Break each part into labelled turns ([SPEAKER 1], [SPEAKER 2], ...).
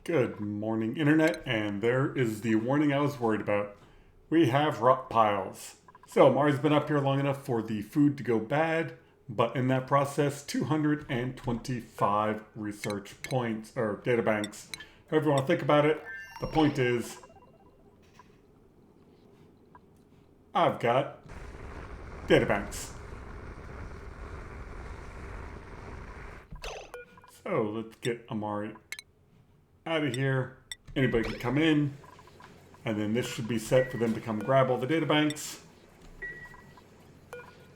[SPEAKER 1] Good morning, Internet, and there is the warning I was worried about. We have rot piles. So, Mari's been up here long enough for the food to go bad, but in that process, 225 research points, or data banks. However you want to think about it, the point is, I've got data banks. So, let's get Amari out of here. Anybody can come in, and then this should be set for them to come grab all the data banks.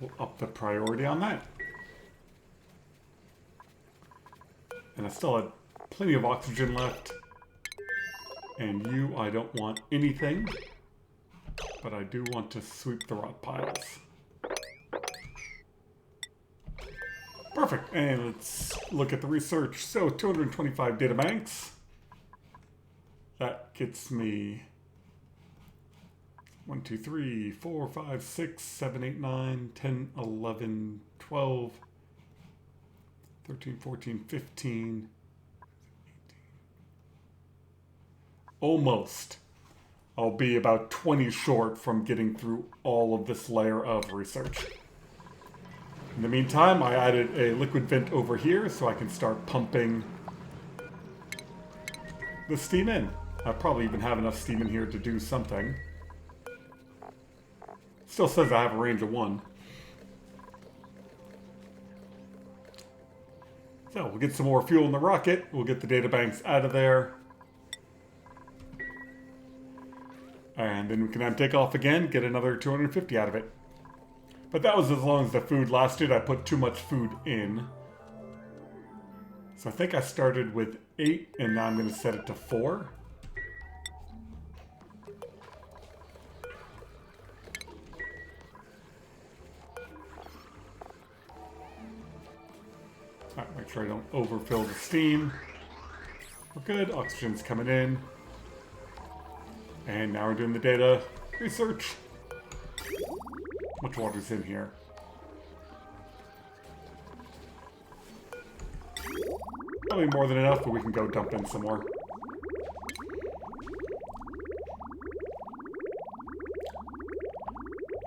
[SPEAKER 1] We'll up the priority on that. And I still have plenty of oxygen left. And you, I don't want anything, but I do want to sweep the rot piles. Perfect, and let's look at the research. So 225 data banks. That gets me 1, 2, 3, 4, 5, 6, 7, 8, 9, 10, 11, 12, 13, 14, 15, 18. Almost. I'll be about 20 short from getting through all of this layer of research. In the meantime, I added a liquid vent over here so I can start pumping the steam in. I probably even have enough steam in here to do something. Still says I have a range of 1. So we'll get some more fuel in the rocket. We'll get the data banks out of there. And then we can take off again, get another 250 out of it. But that was as long as the food lasted. I put too much food in. So I think I started with 8, and now I'm going to set it to 4. Alright, make sure I don't overfill the steam. We're good. Oxygen's coming in. And now we're doing the data research. How much water's in here? Probably more than enough, but we can go dump in some more.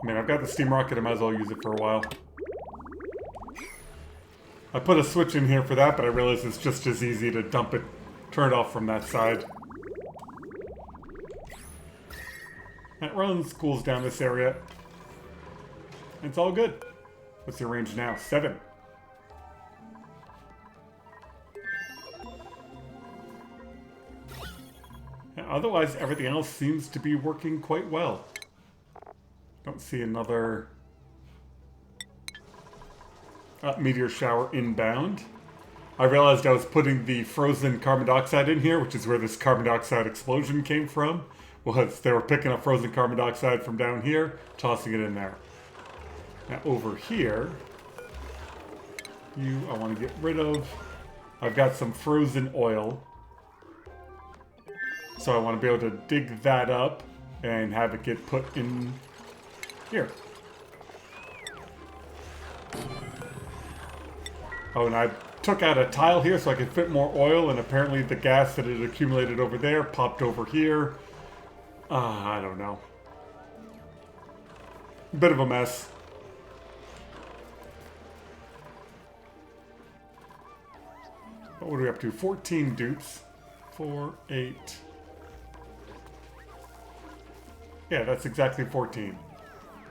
[SPEAKER 1] I mean, I've got the steam rocket, I might as well use it for a while. I put a switch in here for that, but I realized it's just as easy to dump it, turn it off from that side. That runs, cools down this area. It's all good. What's your range now? 7. Otherwise, everything else seems to be working quite well. Don't see another meteor shower inbound. I realized I was putting the frozen carbon dioxide in here, which is where this carbon dioxide explosion came from. Well, they were picking up frozen carbon dioxide from down here, tossing it in there. Now over here, I want to get rid of. I've got some frozen oil. So I want to be able to dig that up and have it get put in here. Oh, and I took out a tile here so I could fit more oil, and apparently the gas that had accumulated over there popped over here. I don't know. Bit of a mess. What are we up to? 14 dupes. 4, 8. Yeah, that's exactly 14.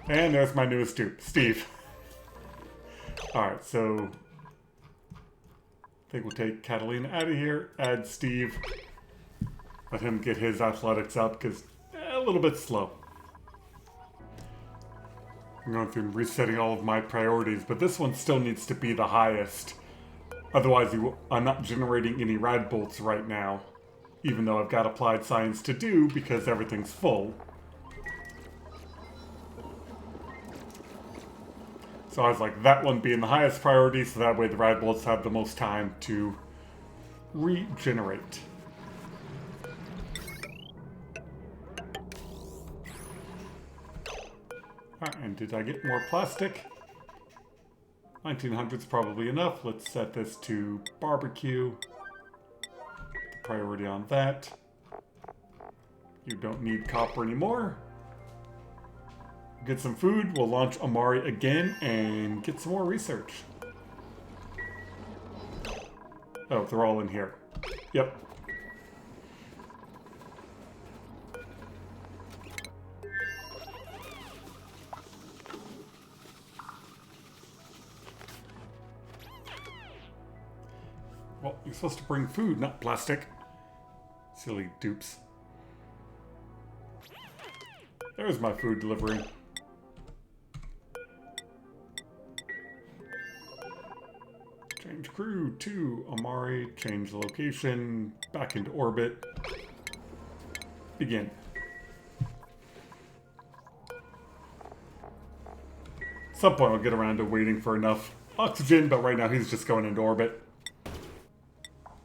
[SPEAKER 1] And there's my newest dupe, Steve. Alright, so I think we'll take Catalina out of here, add Steve. Let him get his athletics up, because a little bit slow. I'm going through and resetting all of my priorities, but this one still needs to be the highest. Otherwise, I'm not generating any rad bolts right now, even though I've got applied science to do because everything's full. So I was like, that one being the highest priority, so that way the rad bolts have the most time to regenerate. Alright, and did I get more plastic? 1900's probably enough. Let's set this to barbecue. priority on that. You don't need copper anymore. Get some food, we'll launch Amari again and get some more research. Oh, they're all in here. Yep. Well, you're supposed to bring food, not plastic. Silly dupes. There's my food delivery. Change crew to Amari, change the location, back into orbit. Begin. At some point I'll get around to waiting for enough oxygen, but right now he's just going into orbit.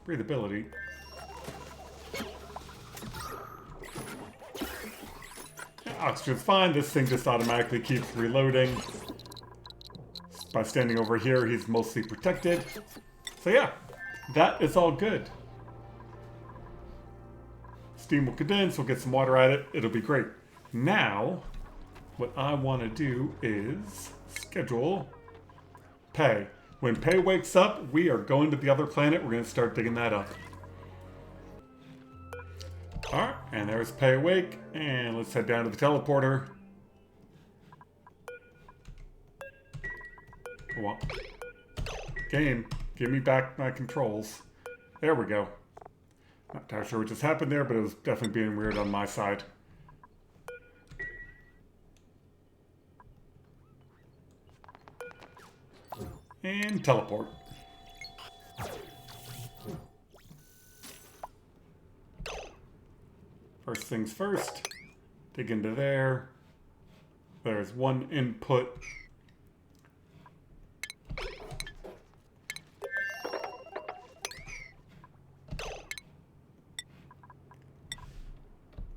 [SPEAKER 1] Breathability. Yeah, oxygen's fine, this thing just automatically keeps reloading. By standing over here, he's mostly protected. So yeah, that is all good. Steam will condense, we'll get some water at it, it'll be great. Now, what I want to do is schedule pay. When pay wakes up, we are going to the other planet, we're going to start digging that up. Alright, and there's pay awake, and let's head down to the teleporter. Well, game, give me back my controls. There we go. Not entirely sure what just happened there, but it was definitely being weird on my side. And teleport. First things first, dig into there. There's one input.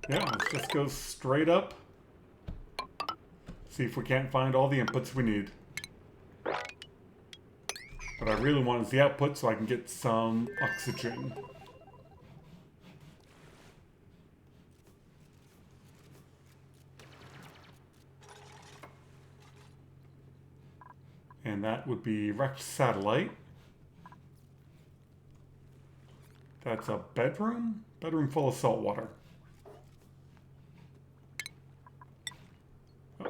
[SPEAKER 1] Yeah, let's just go straight up. See if we can't find all the inputs we need. What I really want is the output so I can get some oxygen. And that would be wrecked satellite. That's a bedroom? Bedroom full of salt water.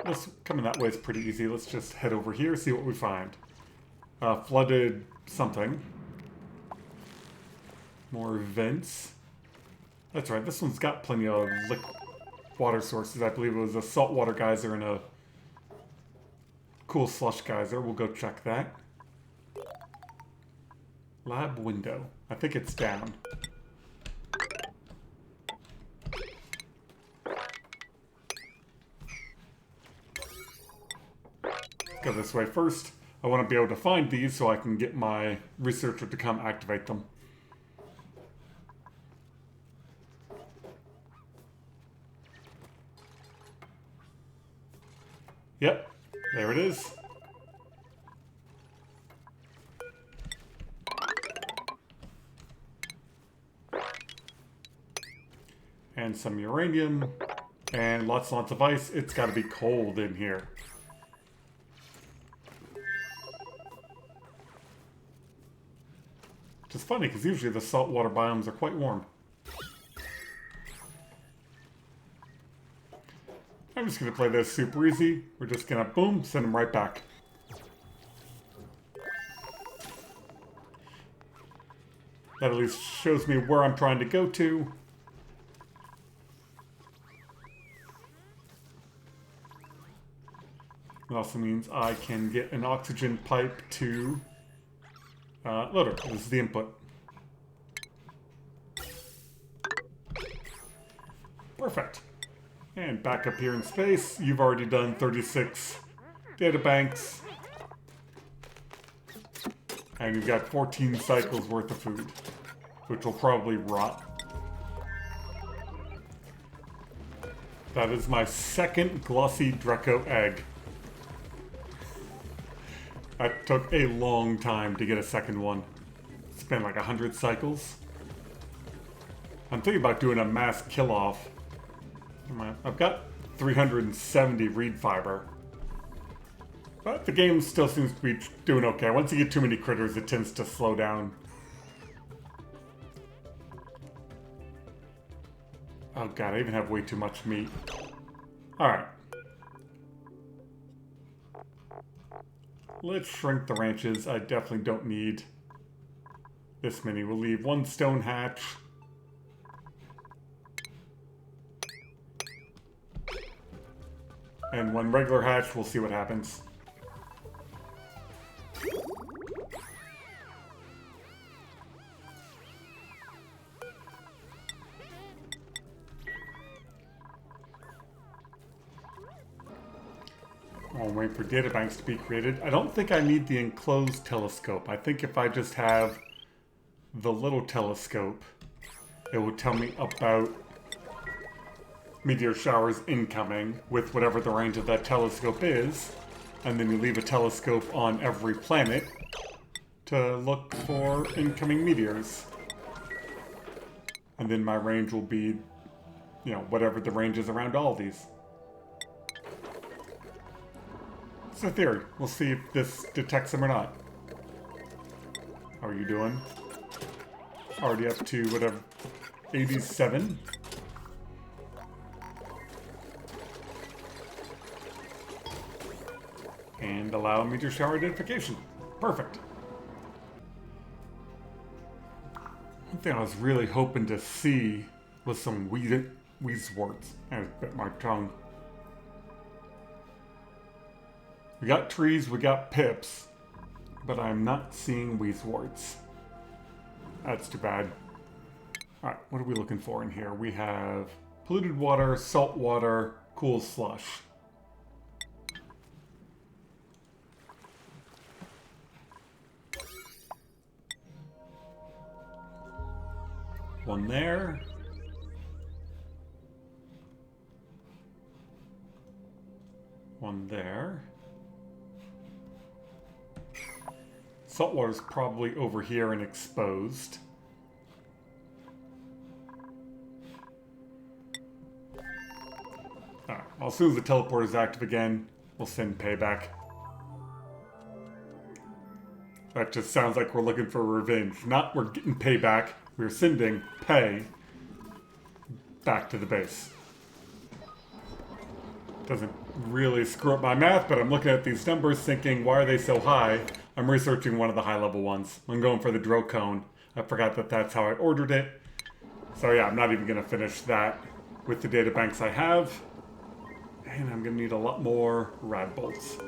[SPEAKER 1] This coming that way is pretty easy. Let's just head over here, see what we find. Flooded something. More vents. That's right, this one's got plenty of water sources. I believe it was a saltwater geyser and a cool slush geyser. We'll go check that. Lab window. I think it's down. Go this way first. I want to be able to find these so I can get my researcher to come activate them. Yep, there it is. And some uranium, and lots and lots of ice. It's got to be cold in here. Which is funny, because usually the saltwater biomes are quite warm. I'm just going to play this super easy. We're just going to, boom, send them right back. That at least shows me where I'm trying to go to. It also means I can get an oxygen pipe to loader. This is the input. Perfect. And back up here in space, you've already done 36 data banks. And you've got 14 cycles worth of food, which will probably rot. That is my second glossy Draco egg. That took a long time to get a second one. It's been like 100 cycles. I'm thinking about doing a mass kill-off. I've got 370 reed fiber. But the game still seems to be doing okay. Once you get too many critters, it tends to slow down. Oh god, I even have way too much meat. Alright. Let's shrink the ranches. I definitely don't need this many. We'll leave one stone hatch. And one regular hatch. We'll see what happens. I'll wait for databanks to be created. I don't think I need the enclosed telescope. I think if I just have the little telescope, it will tell me about meteor showers incoming with whatever the range of that telescope is. And then you leave a telescope on every planet to look for incoming meteors. And then my range will be, you know, whatever the range is around all of these. It's a theory. We'll see if this detects them or not. How are you doing? Already up to whatever, 87. And allow meteor shower identification. Perfect. One thing I was really hoping to see was some weezworts. I bit my tongue. We got trees, we got pips, but I'm not seeing weezworts. That's too bad. Alright, what are we looking for in here? We have polluted water, salt water, cool slush. One there. One there. Saltwater's probably over here and exposed. Alright, well, as soon as the teleporter is active again, we'll send payback. That just sounds like we're looking for revenge. Not we're getting payback, we're sending pay back to the base. Doesn't really screw up my math, but I'm looking at these numbers thinking, why are they so high? I'm researching one of the high-level ones. I'm going for the Drocone. I forgot that that's how I ordered it. So yeah, I'm not even going to finish that with the data banks I have. And I'm going to need a lot more rad bolts.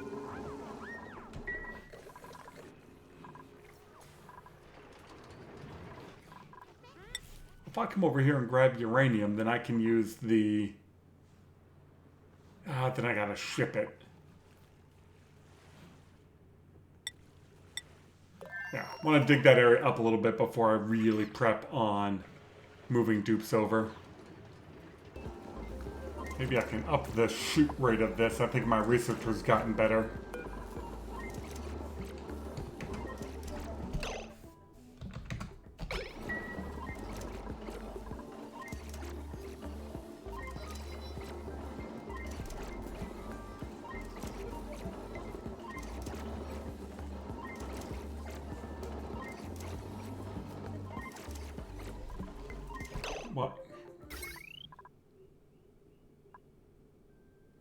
[SPEAKER 1] If I come over here and grab uranium, then I can use the... then I gotta ship it. Yeah, I want to dig that area up a little bit before I really prep on moving dupes over. Maybe I can up the shoot rate of this. I think my research has gotten better. What?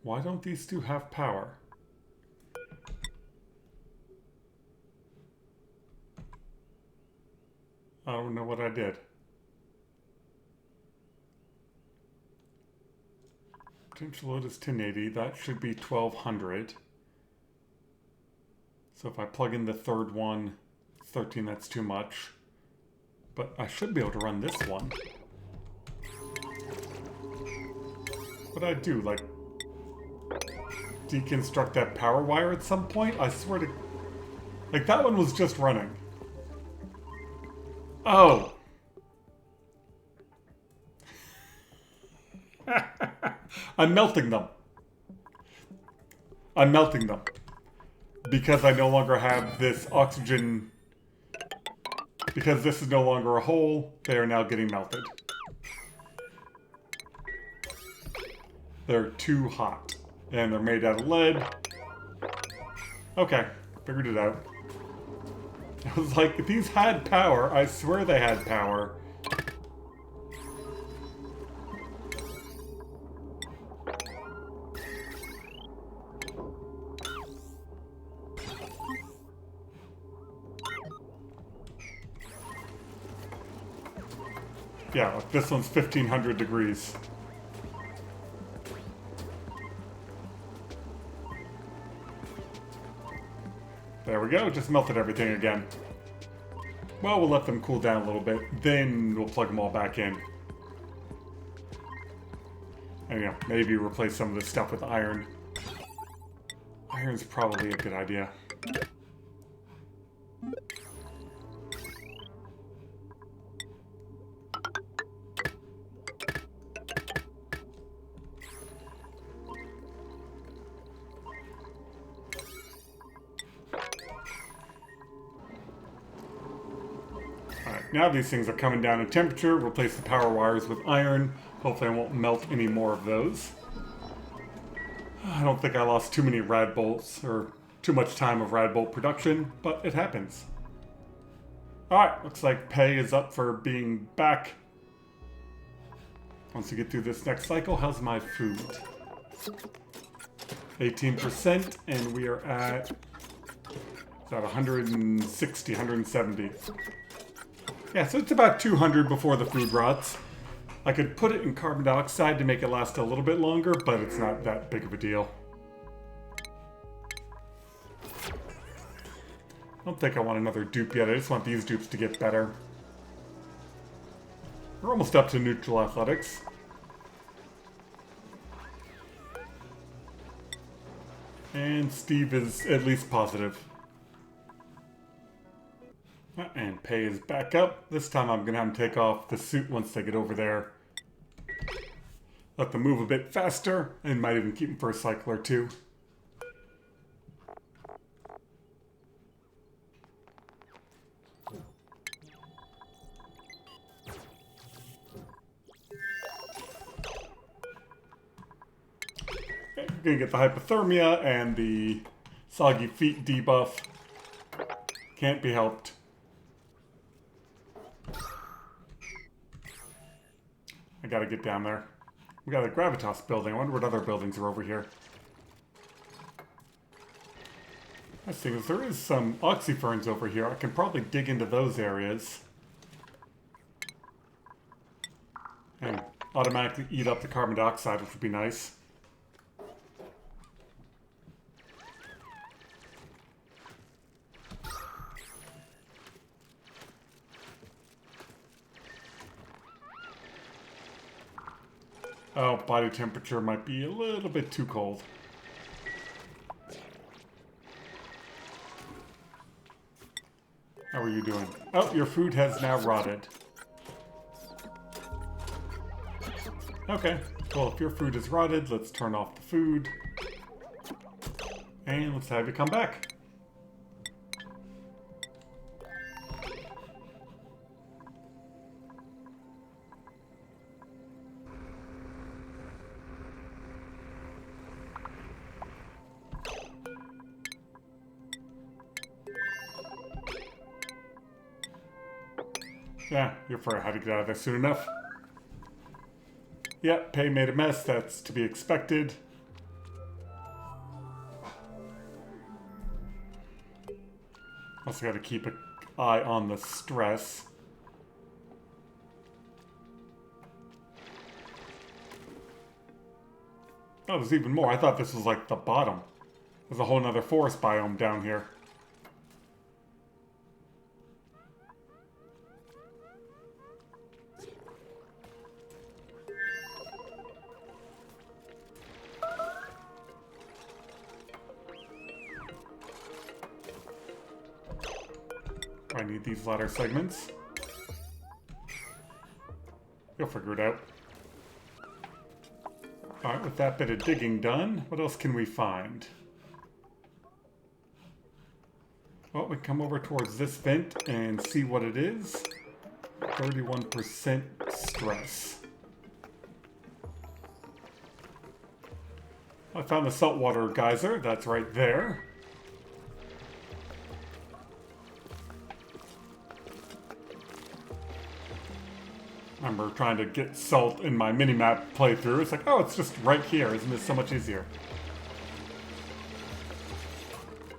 [SPEAKER 1] Why don't these two have power? I don't know what I did. Potential load is 1080. That should be 1200. So if I plug in the third one, 13, that's too much. But I should be able to run this one. What did I do? Like, deconstruct that power wire at some point? I swear to... Like, that one was just running. Oh! I'm melting them. I'm melting them. Because I no longer have this oxygen... Because this is no longer a hole, they are now getting melted. they're too hot. And they're made out of lead. Okay, figured it out. I was like, if these had power, I swear they had power. Yeah, like this one's 1500 degrees. There we go, just melted everything again. Well, we'll let them cool down a little bit, then we'll plug them all back in. And yeah, maybe replace some of this stuff with iron. Iron's probably a good idea. Now these things are coming down in temperature. Replace the power wires with iron. Hopefully I won't melt any more of those. I don't think I lost too many rad bolts or too much time of rad bolt production, but it happens. Alright, looks like pay is up for being back. Once we get through this next cycle, how's my food? 18%, and we are at about 160, 170. Yeah, so it's about 200 before the food rots. I could put it in carbon dioxide to make it last a little bit longer, but it's not that big of a deal. I don't think I want another dupe yet. I just want these dupes to get better. We're almost up to neutral athletics. And Steve is at least positive. And pay is back up. This time I'm going to have him take off the suit once they get over there. Let them move a bit faster, and might even keep him for a cycle or two. Okay, we're going to get the hypothermia and the soggy feet debuff. Can't be helped. I gotta get down there. We got a Gravitas building. I wonder what other buildings are over here. Nice thing is there is some oxyferns over here. I can probably dig into those areas. And automatically eat up the carbon dioxide, which would be nice. Oh, body temperature might be a little bit too cold. How are you doing? Oh, your food has now rotted. Okay, well, if your food is rotted, let's turn off the food. And let's have you come back. Yeah, you're afraid how to get out of there soon enough. Yep, Pay made a mess. That's to be expected. Also got to keep an eye on the stress. Oh, there's even more. I thought this was like the bottom. There's a whole nother forest biome down here. I need these ladder segments. You'll figure it out. Alright, with that bit of digging done, what else can we find? Well, we come over towards this vent and see what it is. 31% stress. I found the saltwater geyser. That's right there. I remember trying to get salt in my mini-map playthrough. It's like, oh, it's just right here. Isn't this so much easier?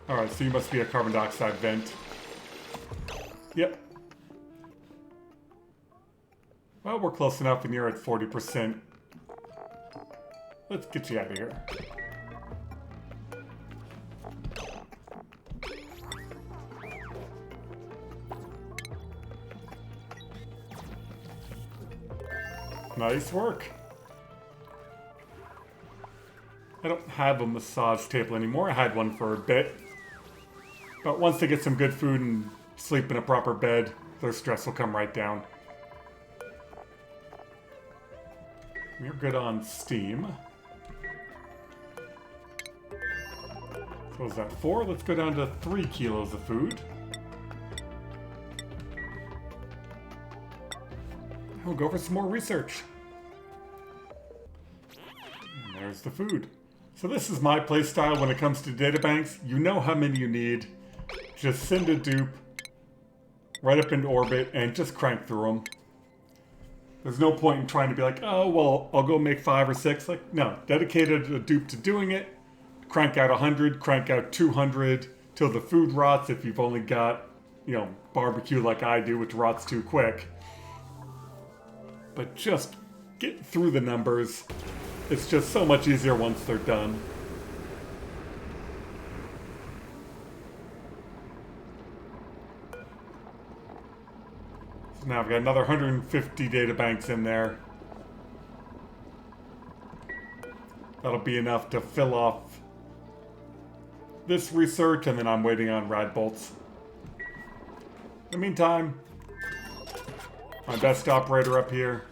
[SPEAKER 1] Alright, so you must be a carbon dioxide vent. Yep. Well, we're close enough and you're at 40%. Let's get you out of here. Nice work. I don't have a massage table anymore. I had one for a bit. But once they get some good food and sleep in a proper bed, their stress will come right down. You're good on steam. So is that 4? Let's go down to 3 kilos of food. We'll go for some more research. And there's the food. So this is my playstyle when it comes to databanks. You know how many you need. Just send a dupe right up into orbit and just crank through them. There's no point in trying to be like, oh, well, I'll go make 5 or 6. Like, no, dedicated a dupe to doing it. Crank out 100, crank out 200 till the food rots if you've only got, you know, barbecue like I do, which rots too quick. But just get through the numbers. It's just so much easier once they're done. So now I've got another 150 databanks in there. That'll be enough to fill off this research, and then I'm waiting on rad bolts. In the meantime, my best operator up here.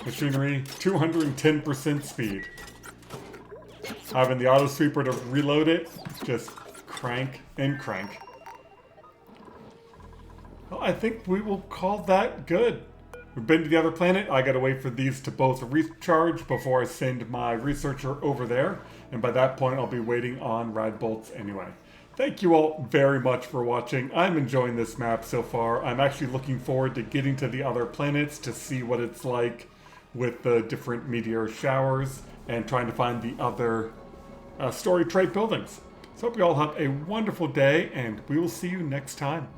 [SPEAKER 1] Machinery, 210% speed. Having the auto sweeper to reload it, just crank and crank. Well, I think we will call that good. We've been to the other planet. I gotta wait for these to both recharge before I send my researcher over there. And by that point, I'll be waiting on rad bolts anyway. Thank you all very much for watching. I'm enjoying this map so far. I'm actually looking forward to getting to the other planets to see what it's like with the different meteor showers and trying to find the other story trait buildings. So hope you all have a wonderful day, and we will see you next time.